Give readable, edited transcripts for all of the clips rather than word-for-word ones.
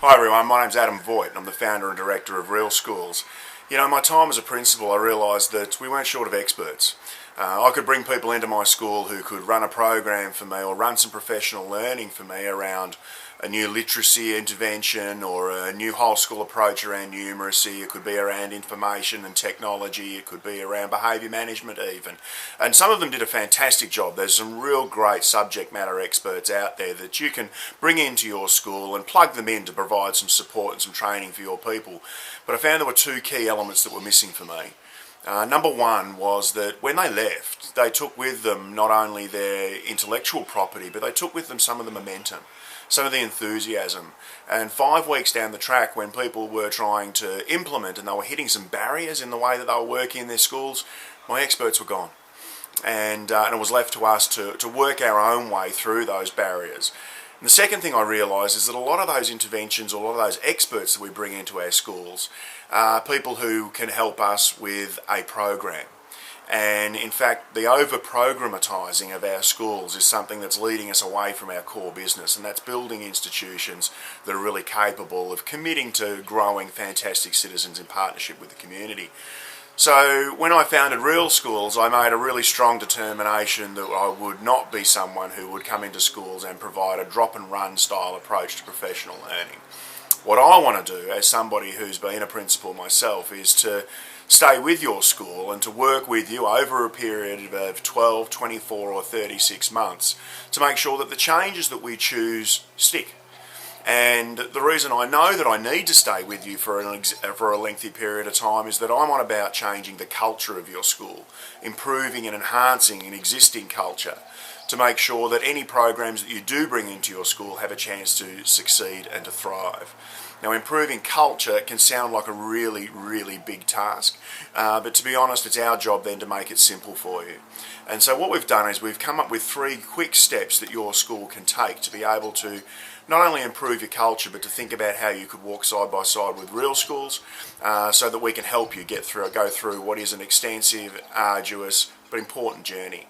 Hi everyone, my name's Adam Voigt and I'm the founder and director of Real Schools. You know, my time as a principal, I realised that we weren't short of experts. I could bring people into my school who could run a program for me or run some professional learning for me around a new literacy intervention or a new whole school approach around numeracy. It could be around information and technology. It could be around behaviour management even. And some of them did a fantastic job. There's some real great subject matter experts out there that you can bring into your school and plug them in to provide some support and some training for your people. But I found there were two key elements that were missing for me. Number one was that when they left, they took with them not only their intellectual property, but they took with them some of the momentum, some of the enthusiasm. And 5 weeks down the track, when people were trying to implement and they were hitting some barriers in the way that they were working in their schools, my experts were gone. And it was left to us to work our own way through those barriers. And the second thing I realised is that a lot of those interventions, a lot of those experts that we bring into our schools are people who can help us with a program. And in fact, the over-programmatising of our schools is something that's leading us away from our core business, and that's building institutions that are really capable of committing to growing fantastic citizens in partnership with the community. So when I founded Real Schools, I made a really strong determination that I would not be someone who would come into schools and provide a drop and run style approach to professional learning. What I want to do as somebody who's been a principal myself is to stay with your school and to work with you over a period of 12, 24 or 36 months to make sure that the changes that we choose stick. And the reason I know that I need to stay with you for a lengthy period of time is that I'm on about changing the culture of your school, improving and enhancing an existing culture to make sure that any programs that you do bring into your school have a chance to succeed and to thrive. Now, improving culture can sound like a really, really big task, but to be honest, it's our job then to make it simple for you. And so what we've done is we've come up with 3 quick steps that your school can take to be able to not only improve your culture, but to think about how you could walk side by side with Real Schools so that we can help you go through what is an extensive, arduous, but important journey.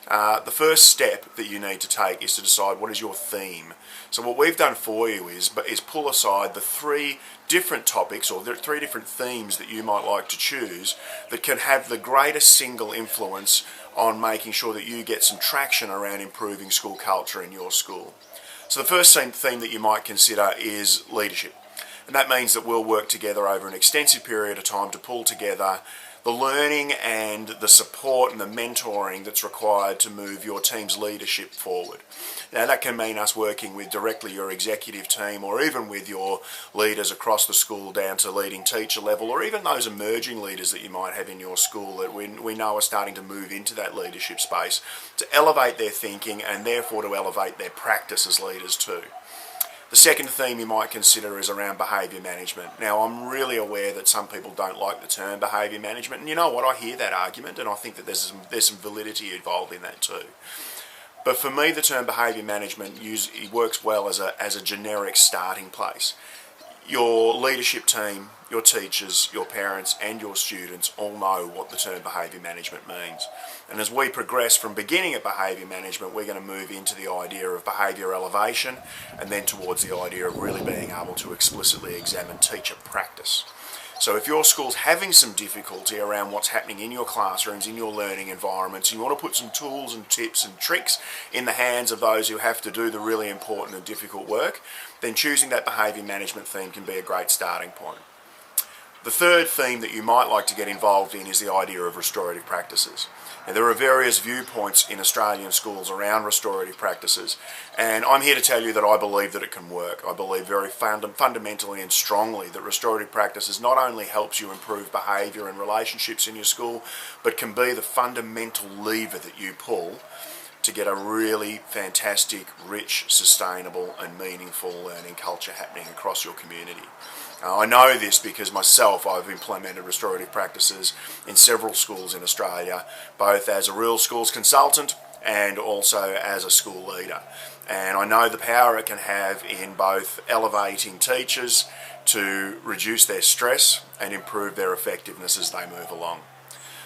The first step that you need to take is to decide what is your theme. So what we've done for you is pull aside the 3 different topics or the 3 different themes that you might like to choose that can have the greatest single influence on making sure that you get some traction around improving school culture in your school. So the first theme that you might consider is leadership. And that means that we'll work together over an extensive period of time to pull together the learning and the support and the mentoring that's required to move your team's leadership forward. Now that can mean us working with directly your executive team or even with your leaders across the school down to leading teacher level or even those emerging leaders that you might have in your school that we know are starting to move into that leadership space to elevate their thinking and therefore to elevate their practice as leaders too. The second theme you might consider is around behaviour management. Now, I'm really aware that some people don't like the term behaviour management, and you know what, I hear that argument and I think that there's some validity involved in that too. But for me, the term behaviour management works well as a generic starting place. Your leadership team, your teachers, your parents and your students all know what the term behaviour management means. And as we progress from beginning at behaviour management, we're going to move into the idea of behaviour elevation and then towards the idea of really being able to explicitly examine teacher practice. So if your school's having some difficulty around what's happening in your classrooms, in your learning environments, and you want to put some tools and tips and tricks in the hands of those who have to do the really important and difficult work, then choosing that behaviour management theme can be a great starting point. The third theme that you might like to get involved in is the idea of restorative practices. Now, there are various viewpoints in Australian schools around restorative practices, and I'm here to tell you that I believe that it can work. I believe very fundamentally and strongly that restorative practices not only helps you improve behaviour and relationships in your school, but can be the fundamental lever that you pull to get a really fantastic, rich, sustainable and meaningful learning culture happening across your community. I know this because myself I've implemented restorative practices in several schools in Australia, both as a Real Schools consultant and also as a school leader. And I know the power it can have in both elevating teachers to reduce their stress and improve their effectiveness as they move along.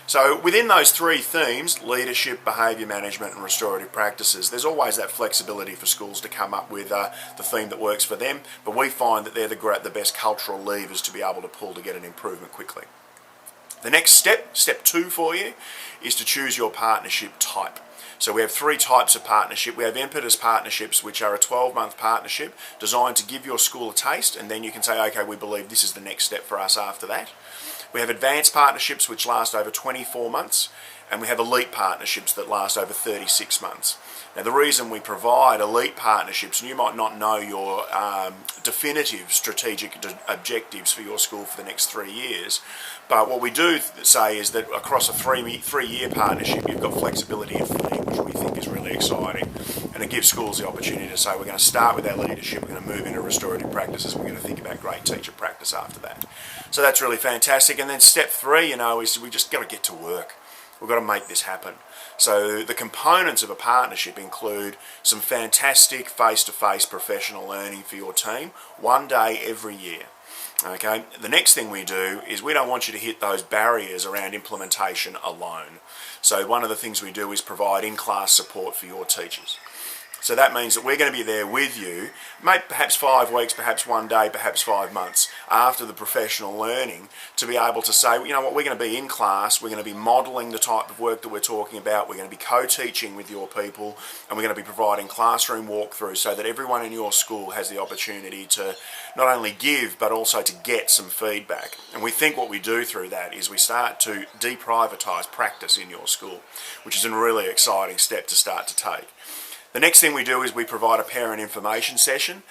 So within those three themes, leadership, behaviour management and restorative practices, there's always that flexibility for schools to come up with the theme that works for them, but we find that they're the best cultural levers to be able to pull to get an improvement quickly. The next step, step 2 for you, is to choose your partnership type. So we have 3 types of partnership. We have impetus partnerships, which are a 12-month partnership designed to give your school a taste, and then you can say, okay, we believe this is the next step for us after that. We have advanced partnerships which last over 24 months, and we have elite partnerships that last over 36 months. Now the reason we provide elite partnerships, and you might not know your definitive strategic objectives for your school for the next 3 years, but what we do say is that across a three-year partnership you've got flexibility of theme, which we think is really exciting, and it gives schools the opportunity to say we're going to start with our leadership, we're going to move into restorative practices, we're going to think about great teacher practice after that. So that's really fantastic. And then step 3, is we just got to get to work. We've got to make this happen. So the components of a partnership include some fantastic face-to-face professional learning for your team, 1 day every year. Okay. The next thing we do is we don't want you to hit those barriers around implementation alone. So one of the things we do is provide in-class support for your teachers. So that means that we're going to be there with you, perhaps 5 weeks, perhaps 1 day, perhaps 5 months after the professional learning, to be able to say, you know what, we're going to be in class, we're going to be modelling the type of work that we're talking about, we're going to be co-teaching with your people, and we're going to be providing classroom walkthroughs so that everyone in your school has the opportunity to not only give, but also to get some feedback. And we think what we do through that is we start to deprivatise practice in your school, which is a really exciting step to start to take. The next thing we do is we provide a parent information session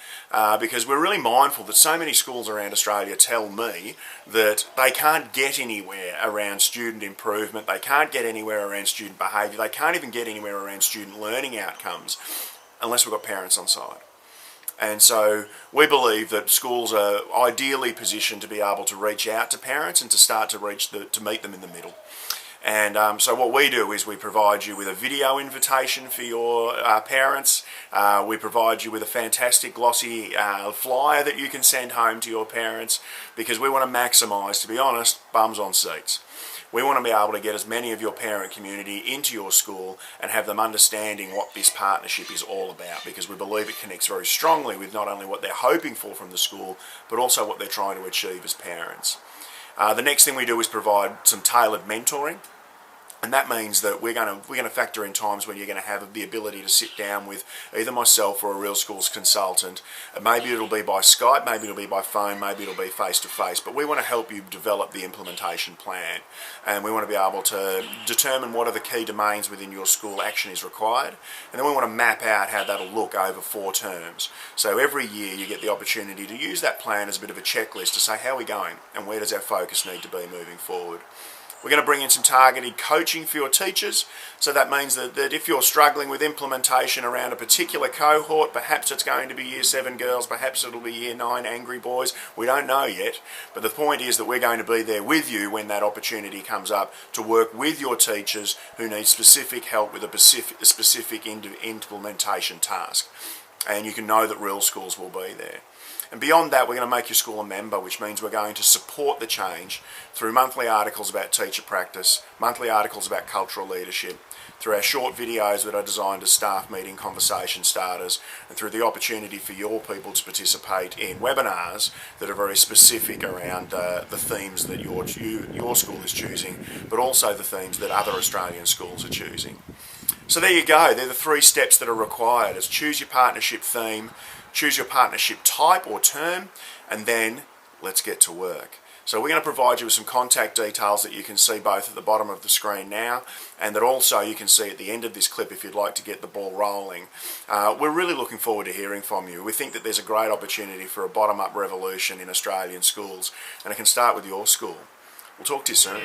because we're really mindful that so many schools around Australia tell me that they can't get anywhere around student improvement, they can't get anywhere around student behaviour, they can't even get anywhere around student learning outcomes unless we've got parents on side. And so we believe that schools are ideally positioned to be able to reach out to parents and to start to meet them in the middle. And so what we do is we provide you with a video invitation for your parents. We provide you with a fantastic glossy flyer that you can send home to your parents, because we want to maximise, to be honest, bums on seats. We want to be able to get as many of your parent community into your school and have them understanding what this partnership is all about, because we believe it connects very strongly with not only what they're hoping for from the school, but also what they're trying to achieve as parents. The next thing we do is provide some tailored mentoring. And that means that we're going to factor in times when you're going to have the ability to sit down with either myself or a Real Schools consultant. Maybe it'll be by Skype, maybe it'll be by phone, maybe it'll be face-to-face. But we want to help you develop the implementation plan. And we want to be able to determine what are the key domains within your school action is required. And then we want to map out how that'll look over 4 terms. So every year you get the opportunity to use that plan as a bit of a checklist to say, how are we going and where does our focus need to be moving forward. We're going to bring in some targeted coaching for your teachers. So that means that if you're struggling with implementation around a particular cohort, perhaps it's going to be Year 7 girls, perhaps it'll be Year 9 angry boys, we don't know yet. But the point is that we're going to be there with you when that opportunity comes up to work with your teachers who need specific help with a specific implementation task. And you can know that Real Schools will be there. And beyond that, we're going to make your school a member, which means we're going to support the change through monthly articles about teacher practice, monthly articles about cultural leadership, through our short videos that are designed as staff meeting conversation starters, and through the opportunity for your people to participate in webinars that are very specific around the themes that your school is choosing, but also the themes that other Australian schools are choosing. So there you go. They're the 3 steps that are required. It's choose your partnership theme, choose your partnership type or term, and then let's get to work. So we're going to provide you with some contact details that you can see both at the bottom of the screen now, and that also you can see at the end of this clip if you'd like to get the ball rolling. We're really looking forward to hearing from you. We think that there's a great opportunity for a bottom-up revolution in Australian schools, and it can start with your school. We'll talk to you soon.